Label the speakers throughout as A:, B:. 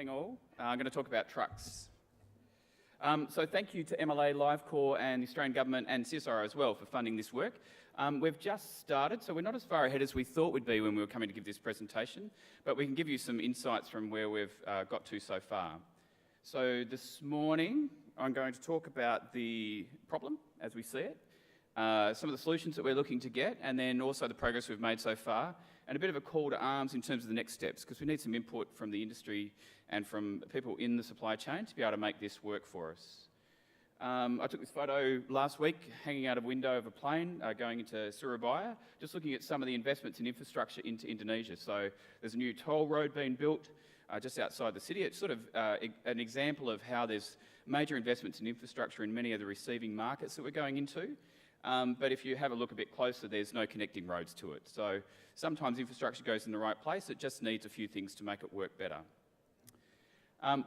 A: morning all. I'm going to talk about trucks. So thank you to MLA, LiveCorp and the Australian Government and CSIRO as well for funding this work. We've just started, so we're not as far ahead as we thought we'd be when we were coming to give this presentation, but we can give you some insights from where we've got to so far. So this morning I'm going to talk about the problem as we see it, some of the solutions that we're looking to get, and then also the progress we've made so far, and a bit of a call to arms in terms of the next steps, because we need some input from the industry and from people in the supply chain to be able to make this work for us. I took this photo last week hanging out of a window of a plane going into Surabaya, just looking at some of the investments in infrastructure into Indonesia. So there's a new toll road being built just outside the city. It's sort of an example of how there's major investments in infrastructure in many of the receiving markets that we're going into. But if you have a look a bit closer, there's no connecting roads to it. So sometimes infrastructure goes in the right place, it just needs a few things to make it work better.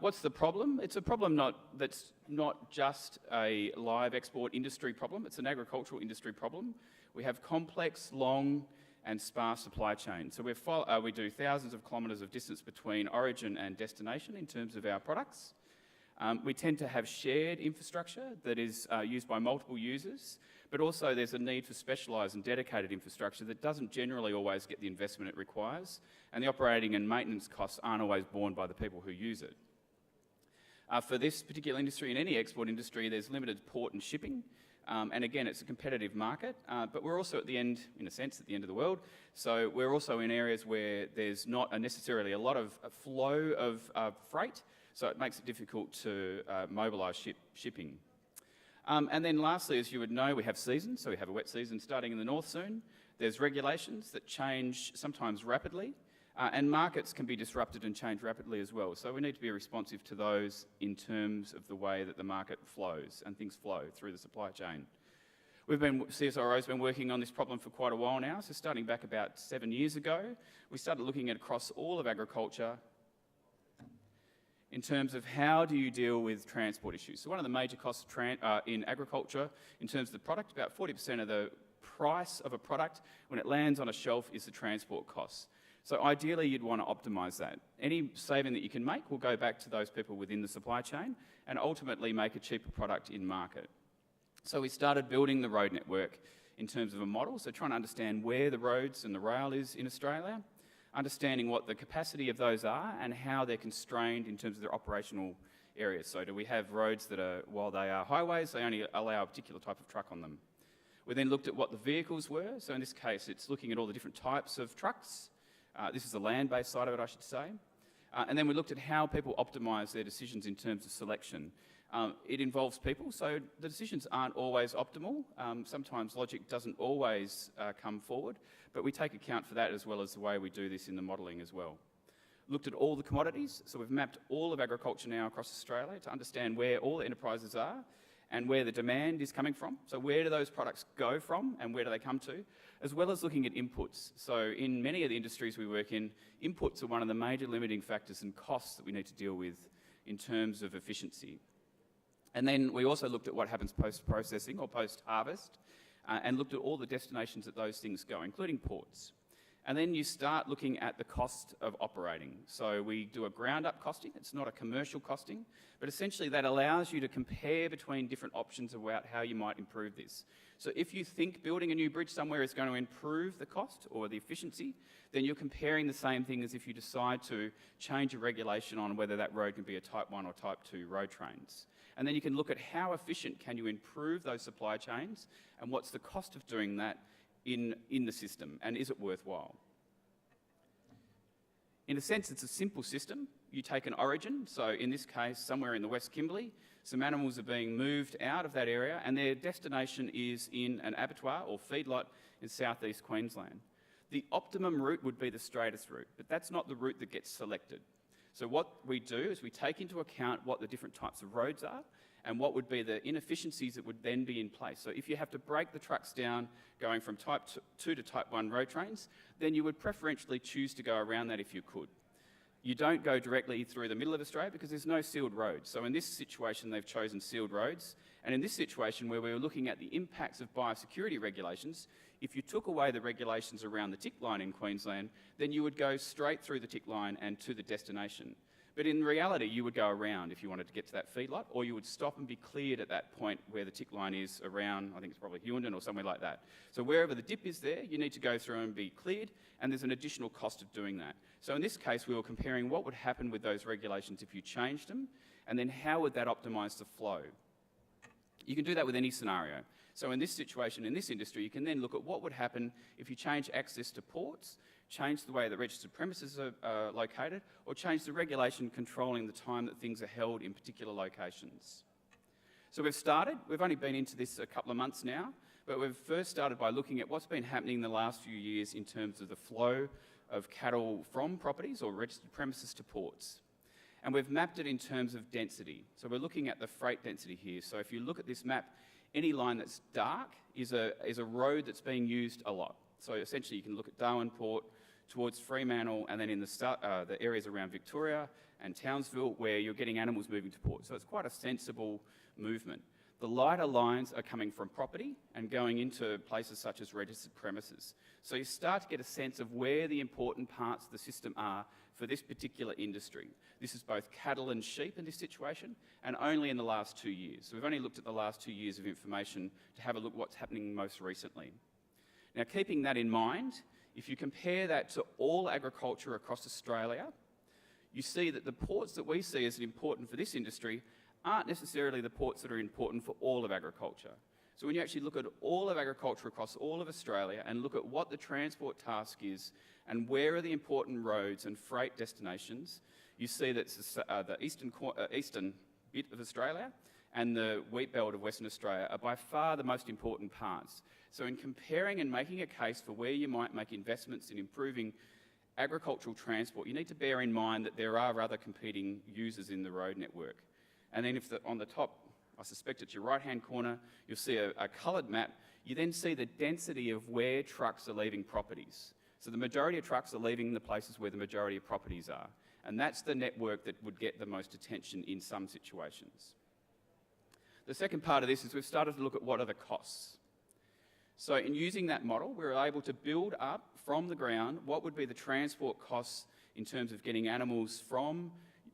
A: What's the problem? It's a problem that's not just a live export industry problem, it's an agricultural industry problem. We have complex, long and sparse supply chains. So we do thousands of kilometres of distance between origin and destination in terms of our products. We tend to have shared infrastructure that is used by multiple users, but also there's a need for specialised and dedicated infrastructure that doesn't generally always get the investment it requires, and the operating and maintenance costs aren't always borne by the people who use it. For this particular industry, in any export industry, there's limited port and shipping, and again, it's a competitive market, but we're also at the end, in a sense, at the end of the world, so we're also in areas where there's not necessarily a lot of flow of freight, so it makes it difficult to mobilise shipping. And then lastly, as you would know, we have seasons. So we have a wet season starting in the north soon. There's regulations that change sometimes rapidly, and markets can be disrupted and change rapidly as well. So we need to be responsive to those in terms of the way that the market flows and things flow through the supply chain. CSIRO's been working on this problem for quite a while now. So starting back about 7 years ago, we started looking at across all of agriculture in terms of how do you deal with transport issues. So one of the major costs in agriculture, in terms of the product, about 40% of the price of a product when it lands on a shelf is the transport costs. So ideally you'd want to optimise that. Any saving that you can make will go back to those people within the supply chain and ultimately make a cheaper product in market. So we started building the road network in terms of a model, so trying to understand where the roads and the rail is in Australia, understanding what the capacity of those are and how they're constrained in terms of their operational areas. So do we have roads that are, while they are highways, they only allow a particular type of truck on them? We then looked at what the vehicles were. So in this case, it's looking at all the different types of trucks. This is the land-based side of it, I should say. And then we looked at how people optimise their decisions in terms of selection. It involves people, so the decisions aren't always optimal. Sometimes logic doesn't always come forward, but we take account for that as well as the way we do this in the modelling as well. Looked at all the commodities, so we've mapped all of agriculture now across Australia to understand where all the enterprises are and where the demand is coming from. So where do those products go from and where do they come to, as well as looking at inputs. So in many of the industries we work in, inputs are one of the major limiting factors and costs that we need to deal with in terms of efficiency. And then we also looked at what happens post-processing or post-harvest and looked at all the destinations that those things go, including ports. And then you start looking at the cost of operating. So we do a ground-up costing. It's not a commercial costing, but essentially that allows you to compare between different options about how you might improve this. So if you think building a new bridge somewhere is going to improve the cost or the efficiency, then you're comparing the same thing as if you decide to change a regulation on whether that road can be a Type 1 or Type 2 road trains. And then you can look at how efficient can you improve those supply chains and what's the cost of doing that in the system, and is it worthwhile? In a sense, it's a simple system. You take an origin, so in this case, somewhere in the West Kimberley, some animals are being moved out of that area and their destination is in an abattoir or feedlot in southeast Queensland. The optimum route would be the straightest route, but that's not the route that gets selected. So what we do is we take into account what the different types of roads are and what would be the inefficiencies that would then be in place. So if you have to break the trucks down going from Type 2 to Type 1 road trains, then you would preferentially choose to go around that if you could. You don't go directly through the middle of Australia because there's no sealed roads. So in this situation, they've chosen sealed roads. And in this situation where we were looking at the impacts of biosecurity regulations, if you took away the regulations around the tick line in Queensland, then you would go straight through the tick line and to the destination. But in reality, you would go around if you wanted to get to that feedlot, or you would stop and be cleared at that point where the tick line is around, I think it's probably Hughenden or somewhere like that. So wherever the dip is there, you need to go through and be cleared, and there's an additional cost of doing that. So in this case, we were comparing what would happen with those regulations if you changed them, and then how would that optimise the flow. You can do that with any scenario. So in this situation, in this industry, you can then look at what would happen if you change access to ports, change the way that registered premises are located, or change the regulation controlling the time that things are held in particular locations. So we've only been into this a couple of months now, but we've first started by looking at what's been happening in the last few years in terms of the flow of cattle from properties or registered premises to ports. And we've mapped it in terms of density. So we're looking at the freight density here. So if you look at this map, any line that's dark is a road that's being used a lot. So essentially you can look at Darwin Port towards Fremantle, and then in the areas around Victoria and Townsville where you're getting animals moving to port. So it's quite a sensible movement. The lighter lines are coming from property and going into places such as registered premises. So you start to get a sense of where the important parts of the system are for this particular industry. This is both cattle and sheep in this situation, and only in the last 2 years. So we've only looked at the last 2 years of information to have a look at what's happening most recently. Now, keeping that in mind, if you compare that to all agriculture across Australia, you see that the ports that we see as important for this industry aren't necessarily the ports that are important for all of agriculture. So when you actually look at all of agriculture across all of Australia and look at what the transport task is and where are the important roads and freight destinations, you see that the eastern bit of Australia and the wheat belt of Western Australia are by far the most important parts. So in comparing and making a case for where you might make investments in improving agricultural transport, you need to bear in mind that there are other competing users in the road network. And then on the top, I suspect it's your right-hand corner, you'll see a coloured map. You then see the density of where trucks are leaving properties. So the majority of trucks are leaving the places where the majority of properties are. And that's the network that would get the most attention in some situations. The second part of this is we've started to look at what are the costs. So in using that model, we were able to build up from the ground what would be the transport costs in terms of getting animals from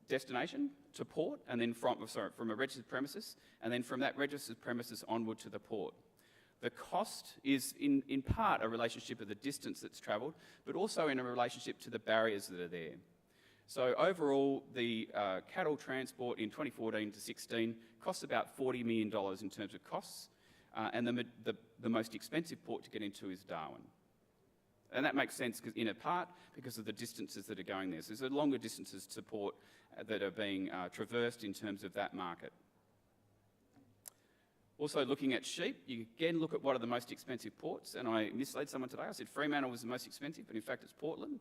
A: destination to port, and then from a registered premises, and then from that registered premises onward to the port. The cost is in part a relationship of the distance that's travelled, but also in a relationship to the barriers that are there. So overall, the cattle transport in 2014 to 16 cost about $40 million in terms of costs, and the most expensive port to get into is Darwin. And that makes sense in part because of the distances that are going there. So there's longer distances to port that are being traversed in terms of that market. Also looking at sheep, you again look at what are the most expensive ports, and I misled someone today. I said Fremantle was the most expensive, but in fact it's Portland.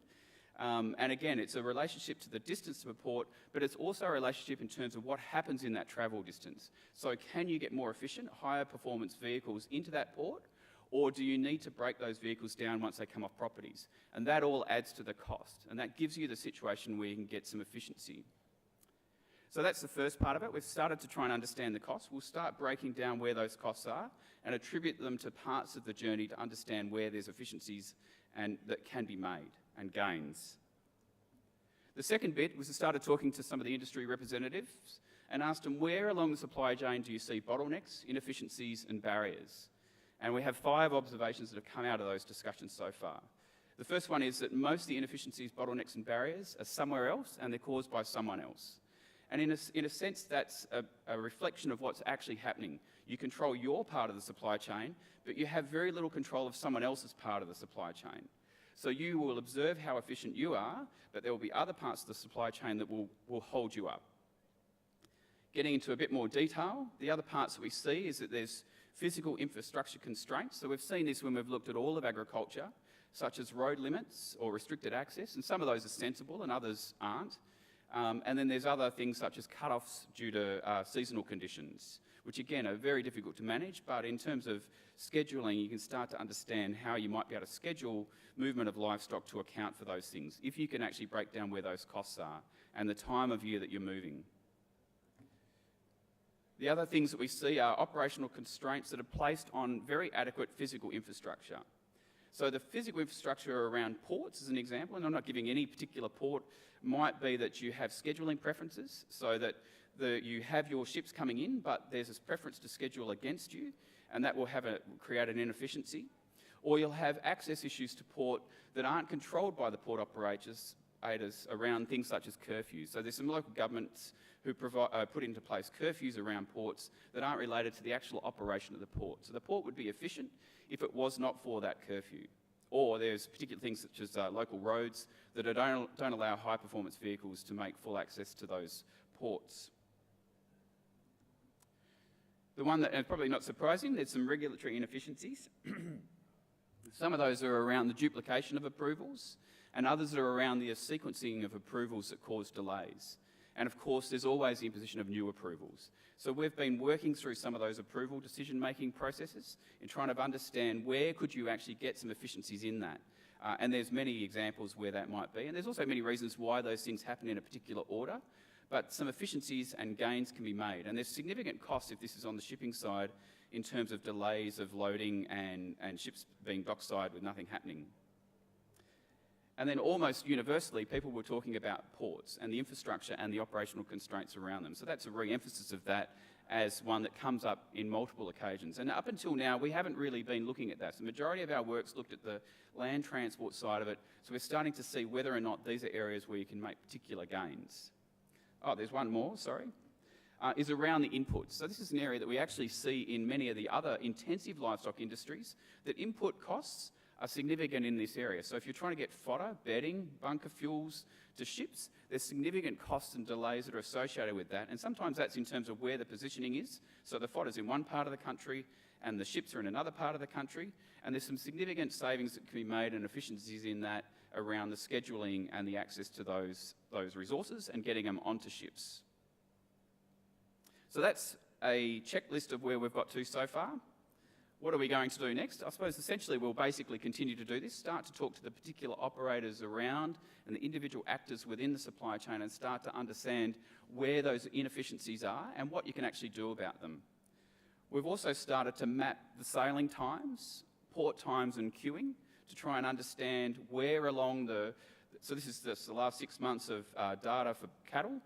A: And again, it's a relationship to the distance to a port, but it's also a relationship in terms of what happens in that travel distance. So can you get more efficient, higher performance vehicles into that port, or do you need to break those vehicles down once they come off properties? And that all adds to the cost, and that gives you the situation where you can get some efficiency. So that's the first part of it. We've started to try and understand the costs. We'll start breaking down where those costs are and attribute them to parts of the journey to understand where there's efficiencies and that can be made and gains. The second bit was to start talking to some of the industry representatives and asked them where along the supply chain do you see bottlenecks, inefficiencies and barriers? And we have 5 observations that have come out of those discussions so far. The first one is that most of the inefficiencies, bottlenecks and barriers are somewhere else and they're caused by someone else. And in a sense, that's a reflection of what's actually happening. You control your part of the supply chain, but you have very little control of someone else's part of the supply chain. So you will observe how efficient you are, but there will be other parts of the supply chain that will hold you up. Getting into a bit more detail, the other parts that we see is that there's physical infrastructure constraints. So we've seen this when we've looked at all of agriculture, such as road limits or restricted access, and some of those are sensible and others aren't. And then there's other things such as cut-offs due to seasonal conditions, which again are very difficult to manage, but in terms of scheduling, you can start to understand how you might be able to schedule movement of livestock to account for those things, if you can actually break down where those costs are and the time of year that you're moving. The other things that we see are operational constraints that are placed on very adequate physical infrastructure. So the physical infrastructure around ports, as an example, and I'm not giving any particular port, might be that you have scheduling preferences, so that you have your ships coming in, but there's this preference to schedule against you, and that will create an inefficiency. Or you'll have access issues to port that aren't controlled by the port operators around things such as curfews. So there's some local governments who put into place curfews around ports that aren't related to the actual operation of the port. So the port would be efficient if it was not for that curfew. Or there's particular things such as local roads that don't allow high-performance vehicles to make full access to those ports. The one that, and probably not surprising, there's some regulatory inefficiencies. Some of those are around the duplication of approvals, and others are around the sequencing of approvals that cause delays. And of course, there's always the imposition of new approvals. So we've been working through some of those approval decision-making processes in trying to understand where could you actually get some efficiencies in that. And there's many examples where that might be. And there's also many reasons why those things happen in a particular order. But some efficiencies and gains can be made. And there's significant costs if this is on the shipping side in terms of delays of loading and ships being dockside with nothing happening. And then almost universally, people were talking about ports and the infrastructure and the operational constraints around them. So that's a re-emphasis of that as one that comes up in multiple occasions. And up until now, we haven't really been looking at that. So the majority of our work's looked at the land transport side of it. So we're starting to see whether or not these are areas where you can make particular gains. Oh, there's one more, sorry. Is around the inputs. So this is an area that we actually see in many of the other intensive livestock industries, that input costs are significant in this area. So if you're trying to get fodder, bedding, bunker fuels to ships, there's significant costs and delays that are associated with that. And sometimes that's in terms of where the positioning is. So the fodder's in one part of the country and the ships are in another part of the country. And there's some significant savings that can be made and efficiencies in that around the scheduling and the access to those resources and getting them onto ships. So that's a checklist of where we've got to so far. What are we going to do next? I suppose essentially we'll basically continue to do this, start to talk to the particular operators around and the individual actors within the supply chain and start to understand where those inefficiencies are and what you can actually do about them. We've also started to map the sailing times, port times and queuing to try and understand where along so this is the last 6 months of data for cattle.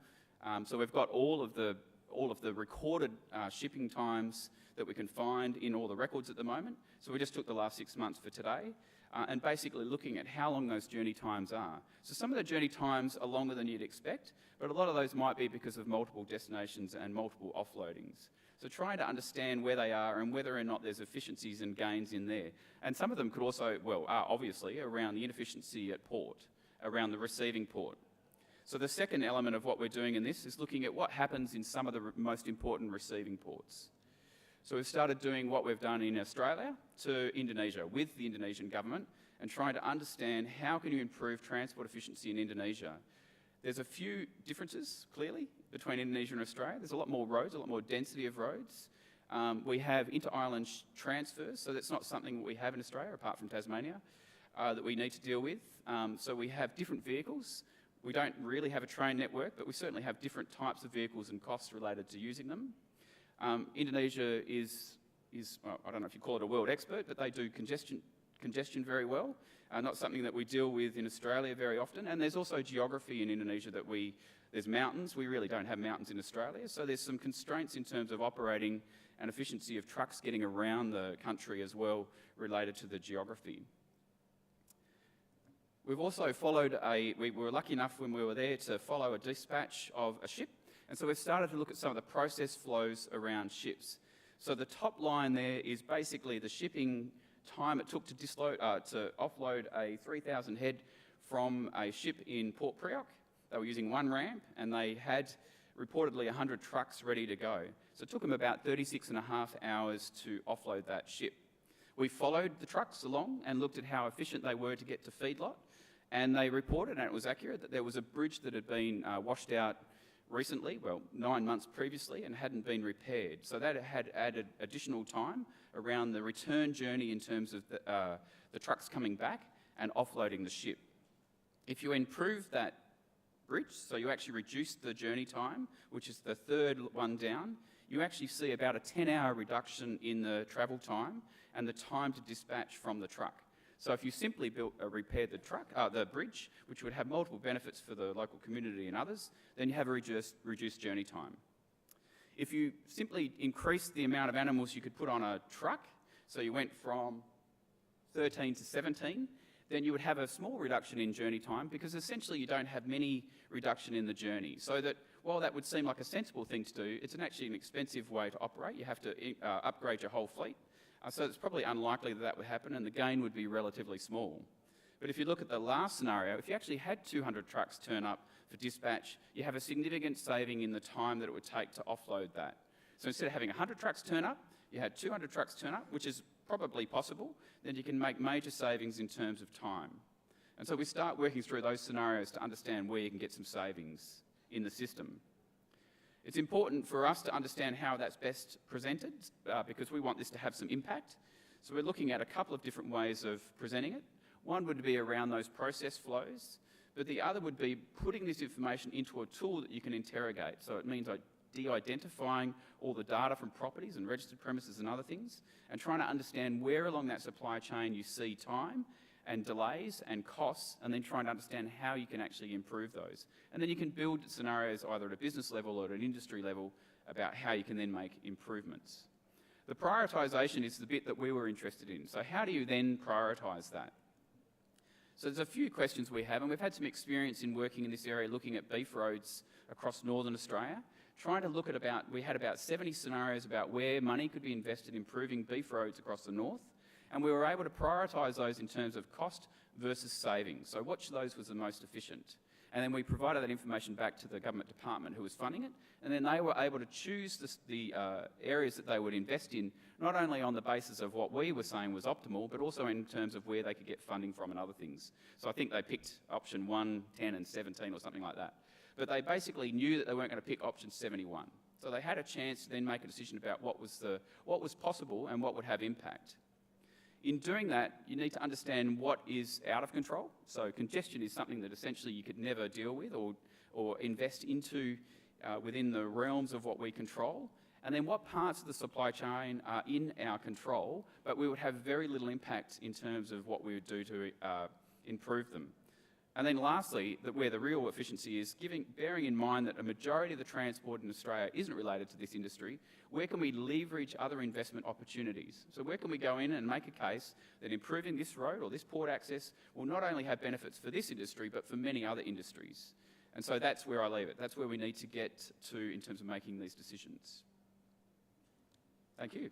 A: So we've got all of the recorded shipping times that we can find in all the records at the moment. So we just took the last 6 months for today and basically looking at how long those journey times are. So some of the journey times are longer than you'd expect, but a lot of those might be because of multiple destinations and multiple offloadings. So trying to understand where they are and whether or not there's efficiencies and gains in there. And some of them could also, are obviously around the inefficiency at port, around the receiving port. So the second element of what we're doing in this is looking at what happens in some of the most important receiving ports. So we've started doing what we've done in Australia to Indonesia with the Indonesian government and trying to understand how can you improve transport efficiency in Indonesia. There's a few differences, clearly, between Indonesia and Australia. There's a lot more roads, a lot more density of roads. We have inter-island transfers, so that's not something that we have in Australia, apart from Tasmania, that we need to deal with. So we have different vehicles. We don't really have a train network, but we certainly have different types of vehicles and costs related to using them. Indonesia is well, I don't know if you call it a world expert, but they do congestion very well. Not something that we deal with in Australia very often. And there's also geography in Indonesia that there's mountains. We really don't have mountains in Australia. So there's some constraints in terms of operating and efficiency of trucks getting around the country as well related to the geography. We've also followed we were lucky enough when we were there to follow a dispatch of a ship. And so we've started to look at some of the process flows around ships. So the top line there is basically the shipping time it took to offload a 3,000 head from a ship in Port Priok. They were using one ramp and they had reportedly 100 trucks ready to go. So it took them about 36.5 hours to offload that ship. We followed the trucks along and looked at how efficient they were to get to feedlot, and they reported, and it was accurate, that there was a bridge that had been washed out recently, 9 months previously, and hadn't been repaired. So that had added additional time around the return journey in terms of the trucks coming back and offloading the ship. If you improve that bridge, so you actually reduce the journey time, which is the third one down, you actually see about a 10-hour reduction in the travel time and the time to dispatch from the truck. So if you simply repaired the bridge, which would have multiple benefits for the local community and others, then you have a reduced journey time. If you simply increased the amount of animals you could put on a truck, so you went from 13 to 17, then you would have a small reduction in journey time, because essentially you don't have many reduction in the journey. So that while that would seem like a sensible thing to do, it's actually an expensive way to operate. You have to upgrade your whole fleet. So it's probably unlikely that that would happen, and the gain would be relatively small. But if you look at the last scenario, if you actually had 200 trucks turn up for dispatch, you have a significant saving in the time that it would take to offload that. So instead of having 100 trucks turn up, you had 200 trucks turn up, which is probably possible, then you can make major savings in terms of time. And so we start working through those scenarios to understand where you can get some savings in the system. It's important for us to understand how that's best presented, because we want this to have some impact. So we're looking at a couple of different ways of presenting it. One would be around those process flows, but the other would be putting this information into a tool that you can interrogate. So it means de-identifying all the data from properties and registered premises and other things, and trying to understand where along that supply chain you see time and delays and costs, and then trying to understand how you can actually improve those. And then you can build scenarios either at a business level or at an industry level about how you can then make improvements. The prioritisation is the bit that we were interested in. So how do you then prioritise that? So there's a few questions we have, and we've had some experience in working in this area looking at beef roads across northern Australia, trying to look at we had about 70 scenarios about where money could be invested in improving beef roads across the north, and we were able to prioritise those in terms of cost versus savings. So which of those was the most efficient? And then we provided that information back to the government department who was funding it, and then they were able to choose the areas that they would invest in, not only on the basis of what we were saying was optimal, but also in terms of where they could get funding from and other things. So I think they picked option 1, 10 and 17 or something like that. But they basically knew that they weren't going to pick option 71. So they had a chance to then make a decision about what was possible and what would have impact. In doing that, you need to understand what is out of control. So congestion is something that essentially you could never deal with or invest into within the realms of what we control. And then what parts of the supply chain are in our control, but we would have very little impact in terms of what we would do to improve them. And then lastly, where the real efficiency is, bearing in mind that a majority of the transport in Australia isn't related to this industry, where can we leverage other investment opportunities? So where can we go in and make a case that improving this road or this port access will not only have benefits for this industry, but for many other industries? And so that's where I leave it. That's where we need to get to in terms of making these decisions. Thank you.